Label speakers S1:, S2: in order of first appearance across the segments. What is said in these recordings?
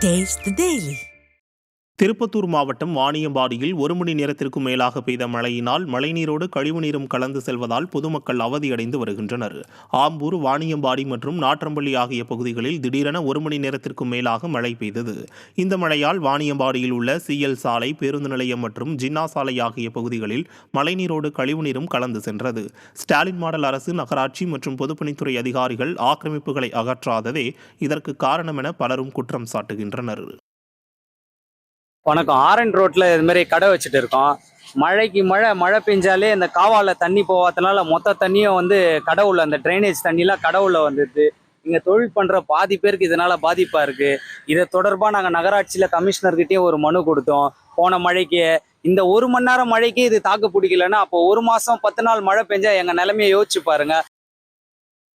S1: Taste the Daily.
S2: Tirupattur மாவட்டம் வாணியம்பாடியில் 1 மணி நேரத்திற்கும் மேலாக பெய்த மழையினால் மழைநீரோடு கழிவுநீரும் கலந்து செல்வதால் பொதுமக்கள் அவதியடைந்து வருகின்றனர். ஆம்பூர், வாணியம்பாடி மற்றும் நாற்றம்பள்ளி ஆகிய பகுதிகளில் திடீரென 1 மணி நேரத்திற்கும் மேலாக மழை பெய்தது. இந்த மழையால் வாணியம்பாடியில் உள்ள சிஎல் சாலை, பேருந்து நிலையம் மற்றும் ஜின்னா சாலை ஆகிய பகுதிகளில் மழைநீரோடு கழிவுநீரும் கலந்து சென்றது. ஸ்டாலின் மாடல் அரசு, நகராட்சி மற்றும் பொதுப்பணித்துறை அதிகாரிகள் ஆக்கிரமிப்புகளை அகற்றாததே இதற்கு காரணம் என பலரும் குற்றம் சாட்டுகின்றனர்.
S3: வணக்கம். ஆரன் ரோட்ல இது மாதிரி கடை வச்சுட்டு இருக்கோம். மழை பெஞ்சாலே இந்த காவால தண்ணி போகாதனால மொத்த தண்ணியும் கடவுள அந்த ட்ரைனேஜ் தண்ணிலாம் கடவுள வந்துடுது. இங்க தொழில் பண்ற பாதி பேருக்கு இதனால பாதிப்பா இருக்கு. இதை தொடர்பா நாங்க நகராட்சியில கமிஷனர்கிட்டயும் ஒரு மனு கொடுத்தோம். போன மழைக்கு இந்த 1 மணி நேரம் மழைக்கு இது தாக்கு பிடிக்கலன்னா அப்போ 1 மாசம் 10 நாள் மழை பெஞ்சா எங்க நிலைமையை யோசிச்சு பாருங்க.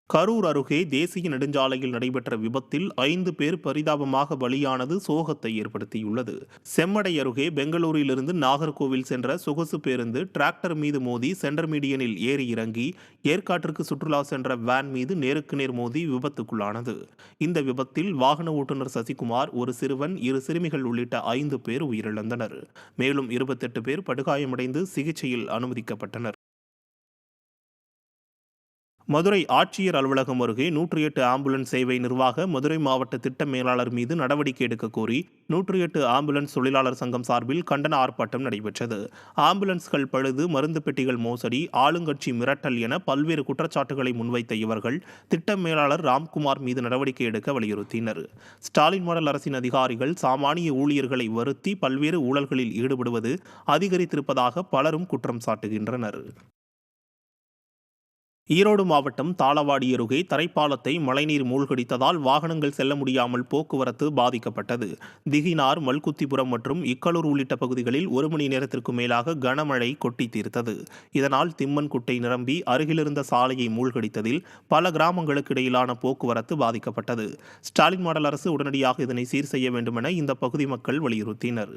S2: கரூர் அருகே தேசிய நெடுஞ்சாலையில் நடைபெற்ற விபத்தில் 5 பேர் பரிதாபமாக பலியானது சோகத்தை ஏற்படுத்தியுள்ளது. செம்மடை அருகே பெங்களூரிலிருந்து நாகர்கோவில் சென்ற சொகுசு பேருந்து டிராக்டர் மீது மோதி சென்டர் மீடியனில் ஏறி இறங்கி ஏற்காட்டிற்கு சுற்றுலா சென்ற வேன் மீது நேருக்கு நேர் மோதி விபத்துக்குள்ளானது. இந்த விபத்தில் வாகன ஓட்டுநர் சசிகுமார், ஒரு சிறுவன், 2 சிறுமிகள் உள்ளிட்ட 5 பேர் உயிரிழந்தனர். மேலும் 28 பேர் படுகாயமடைந்து சிகிச்சையில் அனுமதிக்கப்பட்டனர். மதுரை ஆட்சியர் அலுவலகம் அருகே 108 ஆம்புலன்ஸ் சேவை நிர்வாக மதுரை மாவட்ட திட்ட மேலாளர் மீது நடவடிக்கை எடுக்க கோரி 108 ஆம்புலன்ஸ் தொழிலாளர் சங்கம் சார்பில் கண்டன ஆர்ப்பாட்டம் நடைபெற்றது. ஆம்புலன்ஸ்கள் பழுது, மருந்து பெட்டிகள் மோசடி, ஆளுங்கட்சி மிரட்டல் என பல்வேறு குற்றச்சாட்டுகளை முன்வைத்த இவர்கள் திட்ட மேலாளர் ராம்குமார் மீது நடவடிக்கை எடுக்க வலியுறுத்தினர். ஸ்டாலின் மாடல் அரசின் அதிகாரிகள் சாமானிய ஊழியர்களை வருத்தி பல்வேறு ஊழல்களில் ஈடுபடுவது அதிகரித்திருப்பதாக பலரும் குற்றம் சாட்டுகின்றனர். ஈரோடு மாவட்டம் தாளவாடி அருகே தரைப்பாலத்தை மழைநீர் மூழ்கடித்ததால் வாகனங்கள் செல்ல முடியாமல் போக்குவரத்து பாதிக்கப்பட்டது. திகினார், மல்குத்திபுரம் மற்றும் இக்கலூர் உள்ளிட்ட பகுதிகளில் 1 மணி நேரத்திற்கு மேலாக கனமழை கொட்டி தீர்த்தது. இதனால் திம்மன் குட்டை நிரம்பி அருகிலிருந்த சாலையை மூழ்கடித்ததில் பல கிராமங்களுக்கு இடையிலான போக்குவரத்து பாதிக்கப்பட்டது. ஸ்டாலின் மாடல் அரசு உடனடியாக இதனை சீர் செய்ய வேண்டுமென இந்த பகுதி மக்கள் வலியுறுத்தினர்.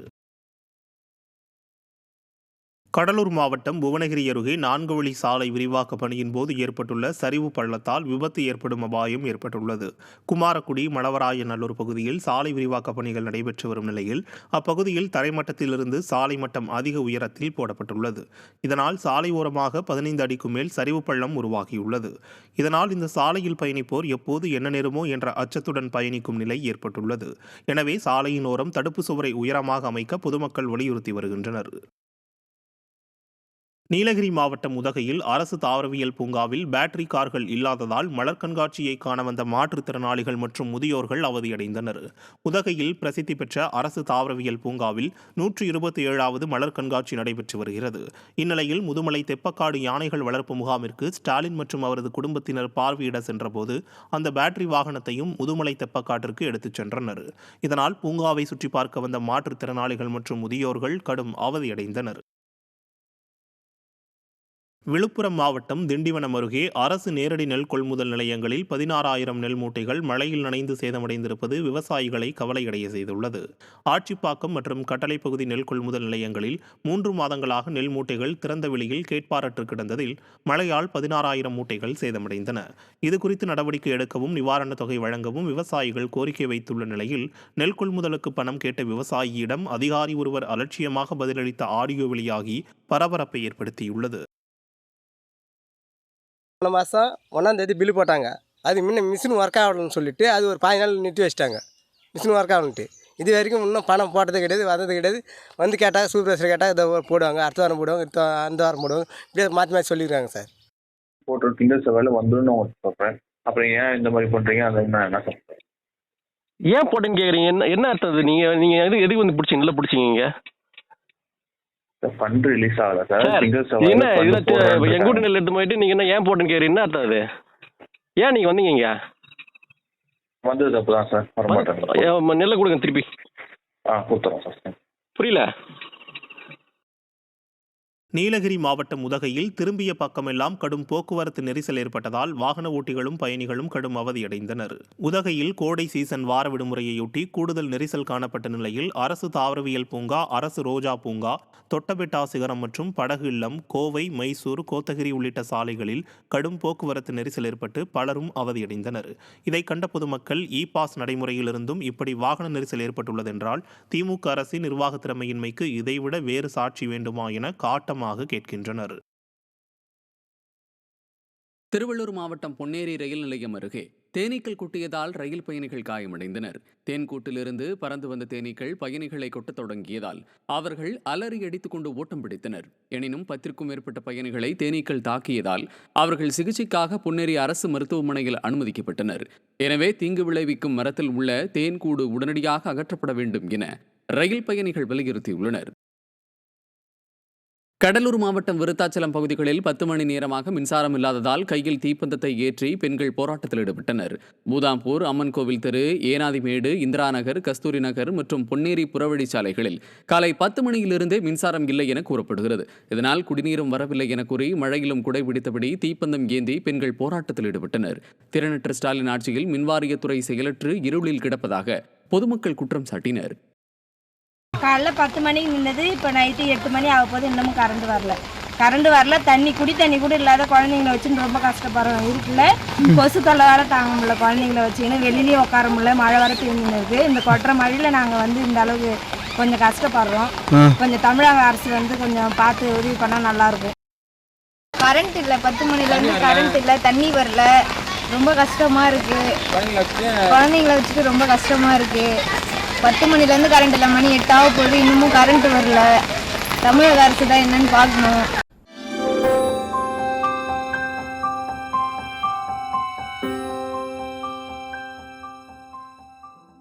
S2: கடலூர் மாவட்டம் புவனகிரி அருகே 4 வழி சாலை விரிவாக்க பணியின் போது ஏற்பட்டுள்ள சரிவு பள்ளத்தால் விபத்து ஏற்படும் அபாயம் ஏற்பட்டுள்ளது. குமாரக்குடி, மணவராயநல்லூர் பகுதியில் சாலை விரிவாக்க பணிகள் நடைபெற்று வரும் நிலையில் அப்பகுதியில் தரைமட்டத்திலிருந்து சாலை மட்டம் அதிக உயரத்தில் போடப்பட்டுள்ளது. இதனால் சாலை ஓரமாக 15 அடிக்கு மேல் சரிவு பள்ளம் உருவாகியுள்ளது. இதனால் இந்த சாலையில் பயணிப்போர் எப்போது என்ன நேருமோ என்ற அச்சத்துடன் பயணிக்கும் நிலை ஏற்பட்டுள்ளது. எனவே சாலையின் ஓரம் தடுப்பு சுவரை உயரமாக அமைக்க பொதுமக்கள் வலியுறுத்தி வருகின்றனர். நீலகிரி மாவட்டம் உதகையில் அரசு தாவரவியல் பூங்காவில் பேட்டரி கார்கள் இல்லாததால் மலர் கண்காட்சியை காண வந்த மாற்றுத்திறனாளிகள் மற்றும் முதியோர்கள் அவதியடைந்தனர். உதகையில் பிரசித்தி பெற்ற அரசு தாவரவியல் பூங்காவில் 127வது மலர் கண்காட்சி நடைபெற்று வருகிறது. இந்நிலையில் முதுமலை தெப்பக்காடு யானைகள் வளர்ப்பு முகாமிற்கு ஸ்டாலின் மற்றும் அவரது குடும்பத்தினர் பார்வையிட சென்றபோது அந்த பேட்டரி வாகனத்தையும் முதுமலை தெப்பக்காட்டிற்கு எடுத்துச் சென்றனர். இதனால் பூங்காவை சுற்றி பார்க்க வந்த மாற்றுத்திறனாளிகள் மற்றும் முதியோர்கள் கடும் அவதியடைந்தனர். விழுப்புரம் மாவட்டம் திண்டிவனம் அருகே அரசு நேரடி நெல் கொள்முதல் நிலையங்களில் 16,000 நெல் மூட்டைகள் மழையில் நனைந்து சேதமடைந்திருப்பது விவசாயிகளை கவலையடைய செய்துள்ளது. ஆட்சிப்பாக்கம் மற்றும் கட்டளை பகுதி நெல் கொள்முதல் நிலையங்களில் 3 மாதங்களாக நெல் மூட்டைகள் திறந்த வெளியில் கேட்பாரற்று கிடந்ததில் மழையால் 16,000 மூட்டைகள் சேதமடைந்தன. இதுகுறித்து நடவடிக்கை எடுக்கவும் நிவாரணத் தொகை வழங்கவும் விவசாயிகள் கோரிக்கை வைத்துள்ள நிலையில் நெல் கொள்முதலுக்கு பணம் கேட்ட விவசாயியிடம் அதிகாரி ஒருவர் அலட்சியமாக பதிலளித்த ஆடியோ வெளியாகி பரபரப்பை ஏற்படுத்தியுள்ளது.
S4: போன மாதம் 1ஆம் தேதி பில்லு போட்டாங்க. அது முன்ன மிஷின் ஒர்க் ஆகலன்னு சொல்லிட்டு அது ஒரு 15 நாள் நிறுத்தி வச்சிட்டாங்க. மிஷின் ஒர்க் ஆகலன்ட்டு இது வரைக்கும் இன்னும் பணம் போட்டது கிடையாது, வந்தது கிடையாது. வந்து கேட்டால் சூப்பர்வைசர் கேட்டால் இதை போடுவாங்க, அடுத்த வாரம் போடுவாங்க, அந்த வாரம் போடுவாங்க, இப்படியே மாற்றி மாற்றி சொல்லியிருக்காங்க சார்.
S5: போட்டு திங்கள் செவ்வாயில் வந்துடும் உங்களுக்கு சொல்கிறேன். அப்புறம் ஏன் இந்த மாதிரி பண்ணுறீங்க? அதை என்ன சொல்கிறேன்,
S6: ஏன் போட்டுன்னு கேட்குறீங்க? என்ன அர்த்தம்? நீங்கள் எதுக்கு வந்து பிடிச்சிங்க? இல்லை பிடிச்சிங்க
S5: ஃபண்ட் ரிலீஸ் ஆகல சார்.
S6: என்ன எங்க வீட்டு நெல் எடுத்து போயிட்டு நீங்க என்ன ஏன் போட்டுன்னு கேட்குறீங்க? என்ன அர்த்தம் அது? ஏன் நீங்க வந்தீங்க இங்க?
S5: வந்தது அப்பதான் சார். வரமாட்டேன்.
S6: நெல்லை கொடுங்க திருப்பி.
S5: கொடுத்துறோம் சார்.
S6: புரியல.
S2: நீலகிரி மாவட்டம் உதகையில் திரும்பிய பக்கமெல்லாம் கடும் போக்குவரத்து நெரிசல் ஏற்பட்டதால் வாகன ஓட்டிகளும் பயணிகளும் கடும் அவதியடைந்தனர். உதகையில் கோடை சீசன் வார விடுமுறையொட்டி கூடுதல் நெரிசல் காணப்பட்ட நிலையில் அரசு தாவரவியல் பூங்கா, அரசு ரோஜா பூங்கா, தொட்டபெட்டா சிகரம் மற்றும் படகு இல்லம், கோவை, மைசூர், கோத்தகிரி உள்ளிட்ட சாலைகளில் கடும் போக்குவரத்து நெரிசல் ஏற்பட்டு பலரும் அவதியடைந்தனர். இதை கண்ட பொதுமக்கள் இ-பாஸ் நடைமுறையிலிருந்தும் இப்படி வாகன நெரிசல் ஏற்பட்டுள்ளதென்றால் திமுக அரசின் நிர்வாக திறமையின்மைக்கு இதைவிட வேறு சாட்சி வேண்டுமா என காட்டம் கேட்கின்றனர்.
S1: திருவள்ளூர் மாவட்டம் பொன்னேரி ரயில் நிலையம் அருகே தேனீக்கள் கொட்டியதால் ரயில் பயணிகள் காயமடைந்தனர். தேன்கூட்டிலிருந்து பறந்து வந்த தேனீக்கள் பயணிகளை கொட்டத் தொடங்கியதால் அவர்கள் அலறி அடித்துக் கொண்டு ஓட்டம் பிடித்தனர். எனினும் 10க்கும் மேற்பட்ட பயணிகளை தேனீக்கள் தாக்கியதால் அவர்கள் சிகிச்சைக்காக பொன்னேரி அரசு மருத்துவமனையில் அனுமதிக்கப்பட்டனர். எனவே தீங்கு விளைவிக்கும் மரத்தில் உள்ள தேன்கூடு உடனடியாக அகற்றப்பட வேண்டும் என ரயில் பயணிகள் வலியுறுத்தியுள்ளனர். கடலூர் மாவட்டம் விருத்தாச்சலம் பகுதிகளில் 10 மணி நேரமாக மின்சாரம் இல்லாததால் கையில் தீப்பந்தத்தை ஏற்றி பெண்கள் போராட்டத்தில் ஈடுபட்டனர். பூதாம்பூர், அம்மன் கோவில் தெரு, ஏனாதிமேடு, இந்திரா நகர், கஸ்தூரி நகர் மற்றும் பொன்னேரி புறவழி சாலைகளில் காலை 10 மணியிலிருந்தே மின்சாரம் இல்லை என கூறப்படுகிறது. இதனால் குடிநீரும் வரவில்லை என கூறி மழையிலும் குடை பிடித்தபடி தீப்பந்தம் ஏந்தி பெண்கள் போராட்டத்தில் ஈடுபட்டனர். திறனற்ற ஸ்டாலின் ஆட்சியில் மின்வாரியத்துறை செயலற்று இருளில் கிடப்பதாக பொதுமக்கள் குற்றம் சாட்டினர்.
S7: காலைல 10 மணிக்கு நின்னது, இப்போ நைட்டு 8 மணி ஆக போது இன்னமும் கரண்ட் வரல. குடி தண்ணி கூட இல்லாத குழந்தைங்கள வச்சுன்னு ரொம்ப கஷ்டப்படுறோம். இருக்குல்ல கொசு தொல்லை வேற தாங்க முடியல. குழந்தைங்கள வச்சுக்கின்னு வெளியிலேயே உட்கார முடியல. மழை வர பெய்யுது. இந்த கொட்டுற மழையில் நாங்கள் இந்த அளவுக்கு கொஞ்சம் கஷ்டப்படுறோம். கொஞ்சம் தமிழக அரசு கொஞ்சம் பார்த்து உதவி பண்ணால் நல்லாயிருக்கும். கரண்ட் இல்லை, 10 மணிலேருந்து கரண்ட் இல்லை, தண்ணி வரல. ரொம்ப கஷ்டமாக இருக்குது. குழந்தைங்கள வச்சுட்டு ரொம்ப கஷ்டமாக இருக்குது. 10 மணிலேருந்து கரண்ட் இல்லை, மணி 8 ஆக போகுது, இன்னமும் கரண்ட் வரல. தமிழக அரசு தான் என்னன்னு பார்க்கணும்.